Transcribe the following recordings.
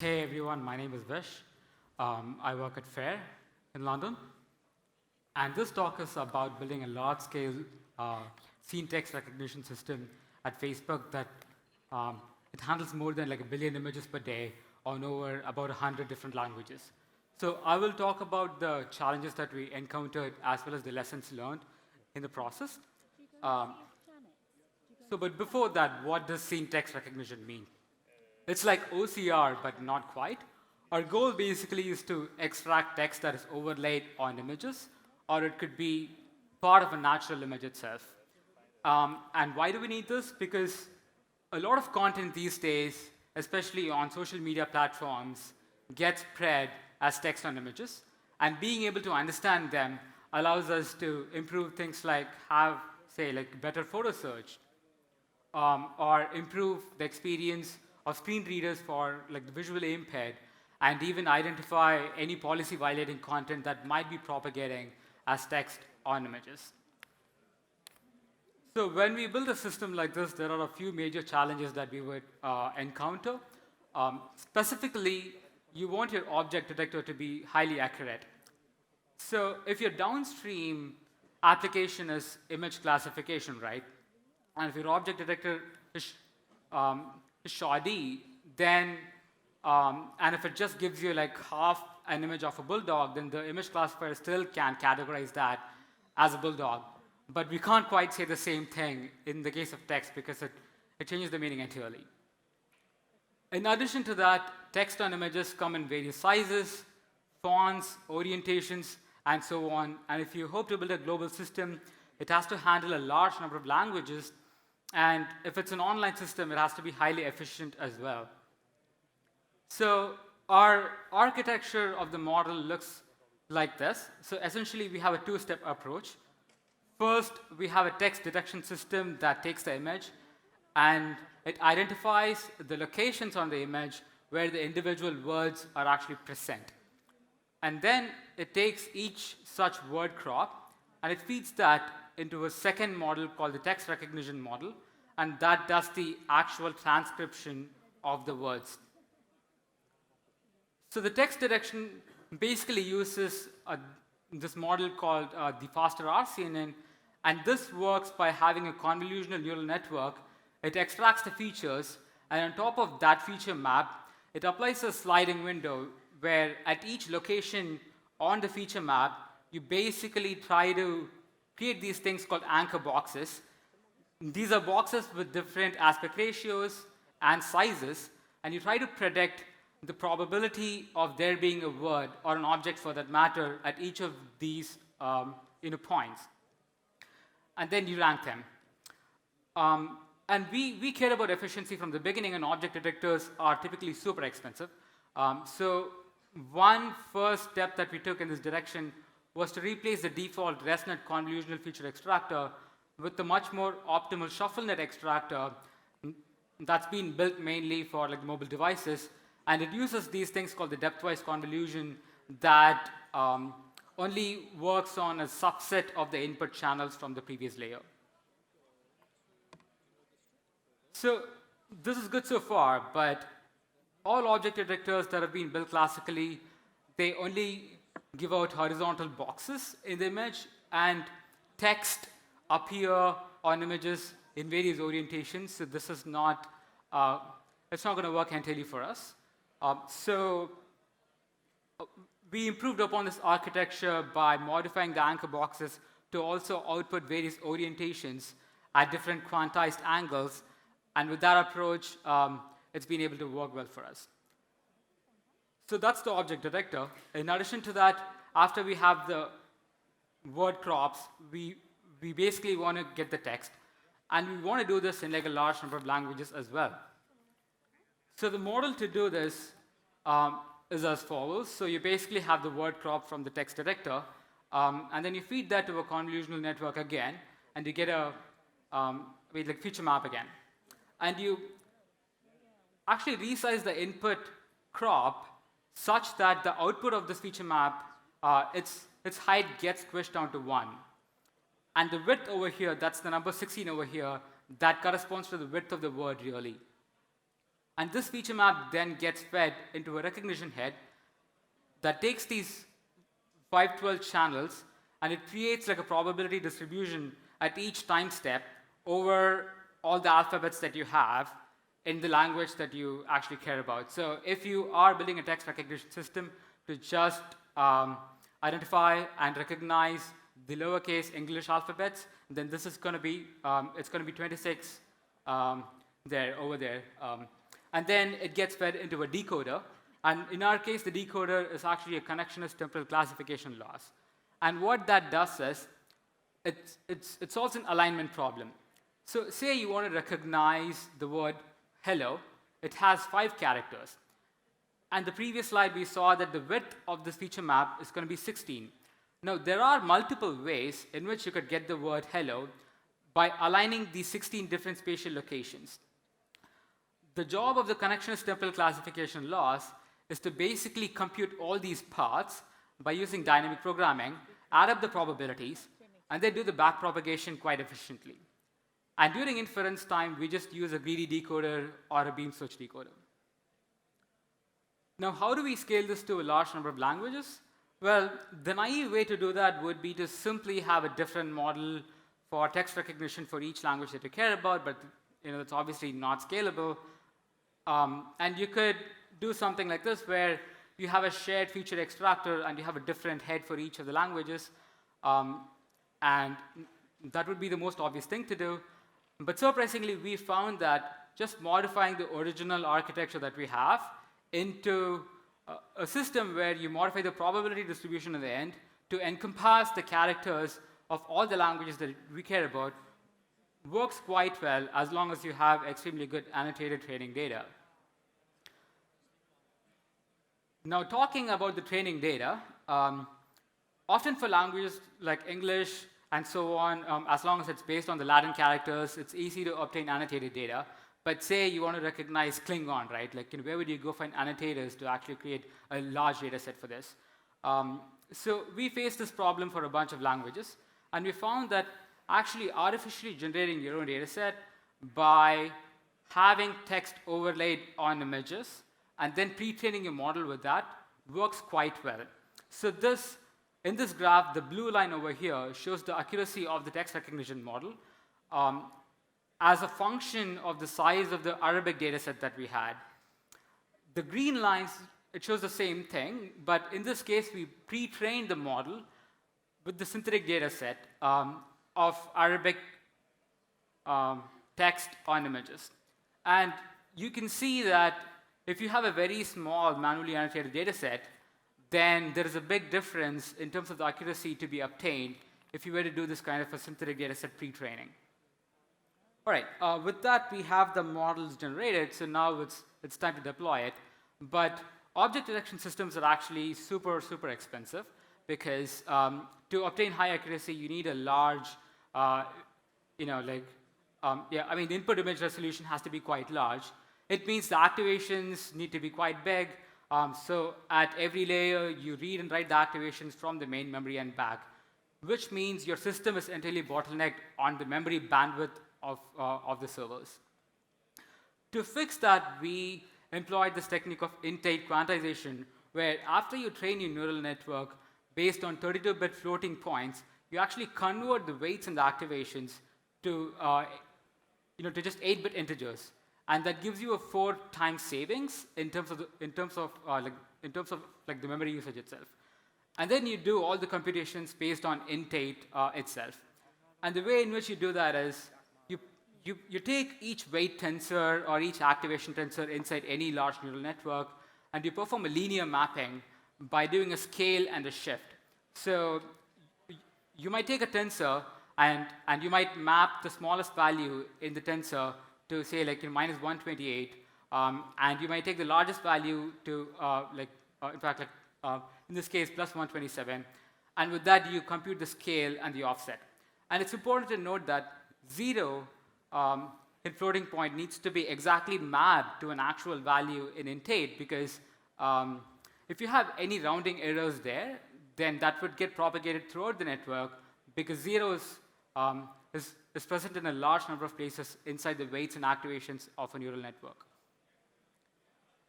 Hey everyone, my name is Vish. I work at FAIR in London, and this talk is about building a large-scale uh, scene text recognition system at Facebook that it handles more than like a billion images per day on over about 100 different languages. So I will talk about the challenges that we encountered as well as the lessons learned in the process. Um, but before that, what does scene text recognition mean? It's like OCR, but not quite. Our goal basically is to extract text that is overlaid on images, or it could be part of a natural image itself. And why do we need this? Because a lot of content these days, especially on social media platforms, gets spread as text on images. And being able to understand them allows us to improve things like have, say, like better photo search, or improve the experience of screen readers for like the visually impaired, and even identify any policy violating content that might be propagating as text on images. So when we build a system like this, there are a few major challenges that we would encounter. Specifically, you want your object detector to be highly accurate. So if your downstream application is image classification, right? And if your object detector um, is shoddy, then, and if it just gives you like half an image of a bulldog, then the image classifier still can categorize that as a bulldog. But we can't quite say the same thing in the case of text because it changes the meaning entirely. In addition to that, text on images come in various sizes, fonts, orientations, and so on. And if you hope to build a global system, it has to handle a large number of languages. And if it's an online system, it has to be highly efficient as well. So our architecture of the model looks like this. So essentially, we have a two-step approach. First, we have a text detection system that takes the image and it identifies the locations on the image where the individual words are actually present. And then it takes each such word crop and it feeds that into a second model called the text recognition model, and that does the actual transcription of the words. So the text detection basically uses this model called the faster RCNN, and this works by having a convolutional neural network. It extracts the features, and on top of that feature map, it applies a sliding window where at each location on the feature map, you basically try to create these things called anchor boxes. These are boxes with different aspect ratios and sizes, and you try to predict the probability of there being a word or an object for that matter at each of these points. And then you rank them. And we care about efficiency from the beginning, and object detectors are typically super expensive. So one first step that we took in this direction was to replace the default ResNet convolutional feature extractor with a much more optimal ShuffleNet extractor that's been built mainly for like mobile devices, and it uses these things called the depthwise convolution that only works on a subset of the input channels from the previous layer. So this is good so far, but all object detectors that have been built classically, they only give out horizontal boxes in the image, and text appear on images in various orientations. So this is not, it's not going to work entirely for us. So we improved upon this architecture by modifying the anchor boxes to also output various orientations at different quantized angles. And with that approach, it's been able to work well for us. So that's the object detector. In addition to that, after we have the word crops, we basically want to get the text. And we want to do this in like a large number of languages as well. So the model to do this is as follows. So you basically have the word crop from the text detector, and then you feed that to a convolutional network again, and you get a like feature map again. And you actually resize the input crop such that the output of this feature map, its height gets squished down to 1. And the width over here, that's the number 16 over here, that corresponds to the width of the word really. And this feature map then gets fed into a recognition head that takes these 512 channels and it creates like a probability distribution at each time step over all the alphabets that you have in the language that you actually care about. So if you are building a text recognition system to just identify and recognize the lowercase English alphabets, then this is going to be, it's going to be 26 over there. And then it gets fed into a decoder. And in our case, the decoder is actually a connectionist temporal classification loss. And what that does is, it solves an alignment problem. So say you want to recognize the word hello. It has 5 characters. And the previous slide, we saw that the width of this feature map is going to be 16. Now, there are multiple ways in which you could get the word hello by aligning these 16 different spatial locations. The job of the connectionist temporal classification loss is to basically compute all these paths by using dynamic programming, add up the probabilities, and then do the backpropagation quite efficiently. And during inference time, we just use a greedy decoder or a beam switch decoder. Now, how do we scale this to a large number of languages? Well, the naive way to do that would be to simply have a different model for text recognition for each language that you care about, but it's obviously not scalable. And you could do something like this, where you have a shared feature extractor and you have a different head for each of the languages. And that would be the most obvious thing to do. But surprisingly, we found that just modifying the original architecture that we have into a system where you modify the probability distribution at the end to encompass the characters of all the languages that we care about works quite well, as long as you have extremely good annotated training data. Now, talking about the training data, often for languages like English and so on, as long as it's based on the Latin characters, it's easy to obtain annotated data. But say you want to recognize Klingon, right? Like, where would you go find annotators to actually create a large data set for this? So we faced this problem for a bunch of languages, and we found that actually artificially generating your own data set by having text overlaid on images and then pre-training your model with that works quite well. So in this graph, the blue line over here shows the accuracy of the text recognition model as a function of the size of the Arabic data set that we had. The green lines, it shows the same thing, but in this case, we pre-trained the model with the synthetic data set of Arabic text on images. And you can see that if you have a very small manually annotated data set, then there is a big difference in terms of the accuracy to be obtained if you were to do this kind of a synthetic data set pre-training. All right, with that, we have the models generated, so now it's time to deploy it. But object detection systems are actually super, super expensive, because to obtain high accuracy, you need a large, the input image resolution has to be quite large. It means the activations need to be quite big. So at every layer, you read and write the activations from the main memory and back, which means your system is entirely bottlenecked on the memory bandwidth of the servers. To fix that, we employed this technique of in-tape quantization, where after you train your neural network based on 32-bit floating points, you actually convert the weights and the activations to just 8-bit integers, and that gives you a 4 times savings in terms of the memory usage itself. And then you do all the computations based on in-tape itself. And the way in which you do that is you take each weight tensor or each activation tensor inside any large neural network, and you perform a linear mapping by doing a scale and a shift. So you might take a tensor, and you might map the smallest value in the tensor to, say, like minus 128, and you might take the largest value to, in this case, plus 127. And with that, you compute the scale and the offset. And it's important to note that 0 in floating point needs to be exactly mapped to an actual value in int8, because if you have any rounding errors there, then that would get propagated throughout the network, because 0 is present in a large number of places inside the weights and activations of a neural network.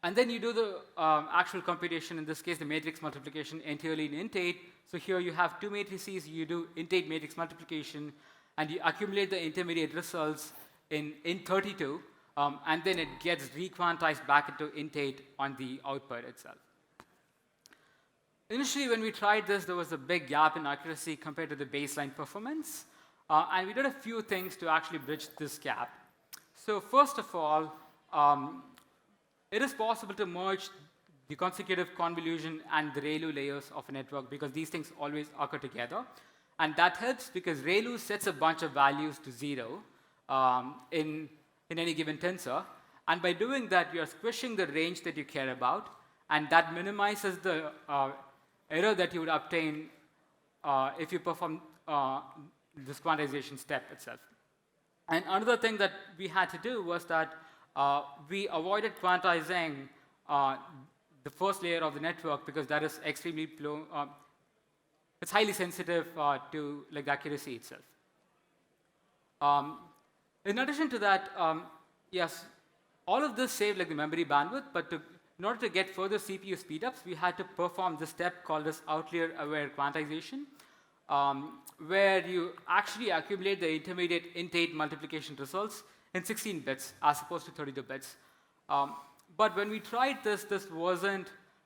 And then you do the actual computation, in this case, the matrix multiplication entirely in int8. So here you have two matrices, you do int8 matrix multiplication, and you accumulate the intermediate results in int32, and then it gets requantized back into int8 on the output itself. Initially, when we tried this, there was a big gap in accuracy compared to the baseline performance. And we did a few things to actually bridge this gap. So first of all, it is possible to merge the consecutive convolution and the ReLU layers of a network because these things always occur together. And that helps because ReLU sets a bunch of values to 0 in any given tensor. And by doing that, you are squishing the range that you care about, and that minimizes the error that you would obtain if you perform this quantization step itself. And another thing that we had to do was that we avoided quantizing the first layer of the network because that is extremely it's highly sensitive to like the accuracy itself. In addition to that, yes, all of this saved like the memory bandwidth, but in order to get further CPU speedups, we had to perform this step called as outlier-aware quantization, where you actually accumulate the intermediate int8 multiplication results in 16 bits as opposed to 32 bits. But when we tried this,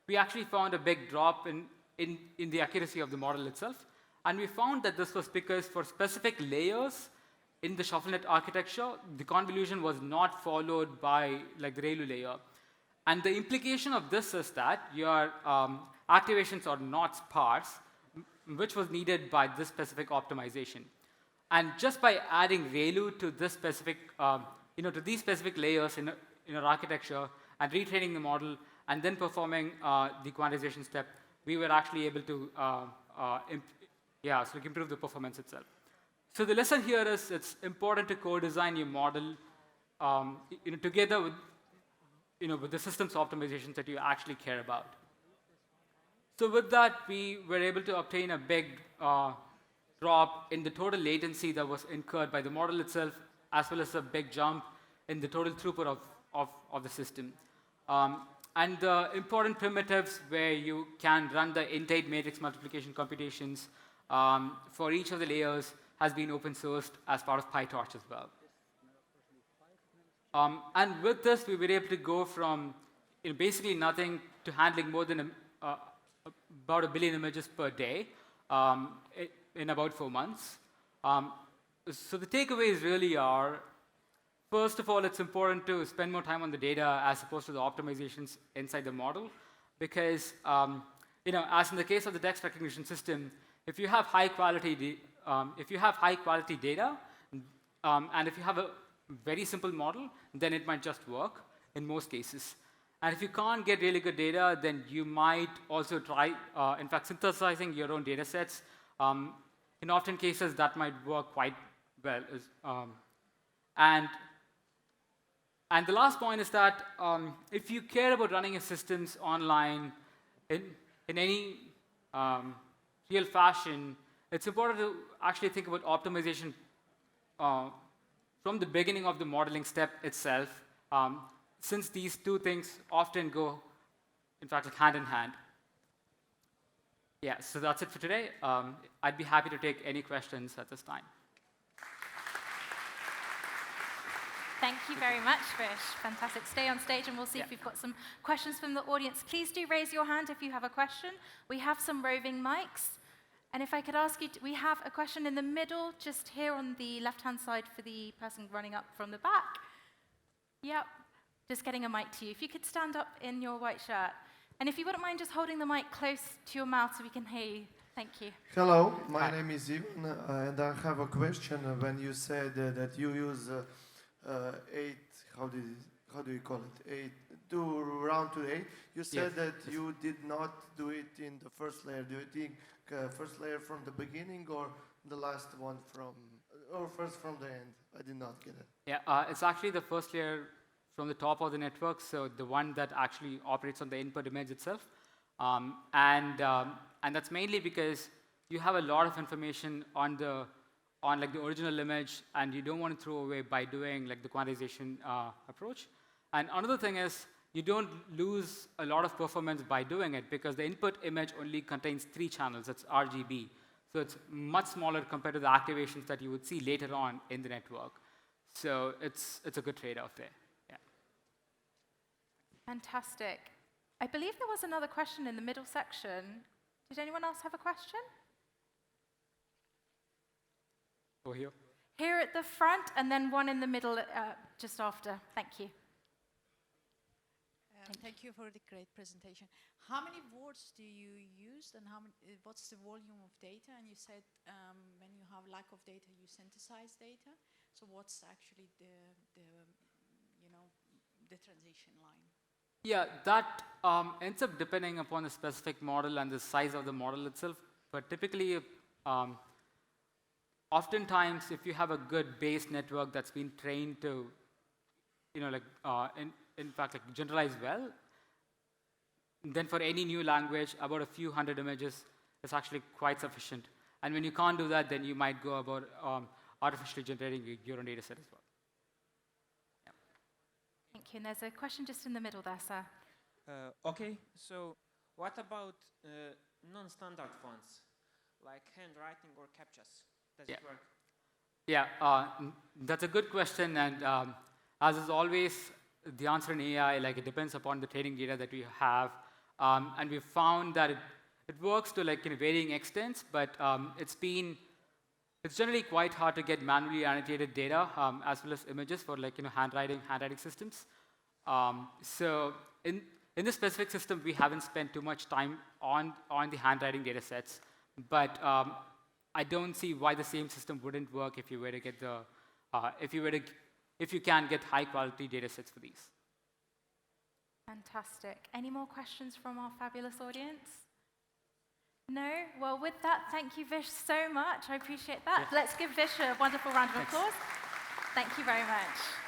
we actually found a big drop in the accuracy of the model itself. And we found that this was because for specific layers in the ShuffleNet architecture, the convolution was not followed by like the ReLU layer. And the implication of this is that your activations are not sparse, which was needed by this specific optimization. And just by adding ReLU to this specific, to these specific layers in our architecture and retraining the model and then performing the quantization step, we were actually able to improve the performance itself. So the lesson here is it's important to co-design your model together with the systems optimizations that you actually care about. So with that, we were able to obtain a big drop in the total latency that was incurred by the model itself, as well as a big jump in the total throughput of the system. And the important primitives where you can run the int8 matrix multiplication computations for each of the layers has been open sourced as part of PyTorch as well. And with this, we were able to go from basically nothing to handling more than about 1 billion images per day in about 4 months. So the takeaways really are, first of all, it's important to spend more time on the data as opposed to the optimizations inside the model, because as in the case of the text recognition system, if you have high quality data, and if you have a very simple model, then it might just work in most cases. And if you can't get really good data, then you might also try, in fact, synthesizing your own data sets. In often cases, that might work quite well. And the last point is that if you care about running your systems online in any real fashion, it's important to actually think about optimization from the beginning of the modeling step itself, since these two things often go, in fact, hand in hand. Yeah, so that's it for today. I'd be happy to take any questions at this time. Thank you very much, Vish. Fantastic. Stay on stage and we'll see if we've got some questions from the audience. Please do raise your hand if you have a question. We have some roving mics. And if I could ask you, we have a question in the middle, just here on the left-hand side for the person running up from the back. Yep, just getting a mic to you. If you could stand up in your white shirt. And if you wouldn't mind just holding the mic close to your mouth so we can hear you. Thank you. Hello, my name is Ivan, and I have a question. When you said that you use 8, how do you call it? 2 round to 8. You said that you did not do it in the first layer. Do you think first layer from the beginning or the last one or first from the end? I did not get it. Yeah, it's actually the first layer from the top of the network, so the one that actually operates on the input image itself. And that's mainly because you have a lot of information on like the original image, and you don't want to throw away by doing like the quantization approach. And another thing is you don't lose a lot of performance by doing it because the input image only contains 3 channels. It's RGB. So it's much smaller compared to the activations that you would see later on in the network. So it's a good trade-off there. Yeah. Fantastic. I believe there was another question in the middle section. Did anyone else have a question? Over here. Here at the front, and then one in the middle just after. Thank you. Thank you for the great presentation. How many words do you use, and what's the volume of data? And you said when you have lack of data, you synthesize data. So what's actually the transition line? Yeah, that ends up depending upon the specific model and the size of the model itself. But typically, oftentimes, if you have a good base network that's been trained to, in fact, generalize well, then for any new language, about a few hundred images is actually quite sufficient. And when you can't do that, then you might go about artificially generating your own data set as well. Yeah. Thank you. And there's a question just in the middle there, sir. Okay, so what about non-standard fonts, like handwriting or CAPTCHAs? Does it work? Yeah, that's a good question. And as is always, the answer in AI, it depends upon the training data that we have. And we've found that it works to varying extents, but it's generally quite hard to get manually annotated data as well as images for handwriting systems. So in this specific system, we haven't spent too much time on the handwriting data sets, but I don't see why the same system wouldn't work if you were to get if you can get high quality data sets for these. Fantastic. Any more questions from our fabulous audience? No? Well, with that, thank you, Vish, so much. I appreciate that. Yeah. Let's give Vish a wonderful round of applause. Thank you very much.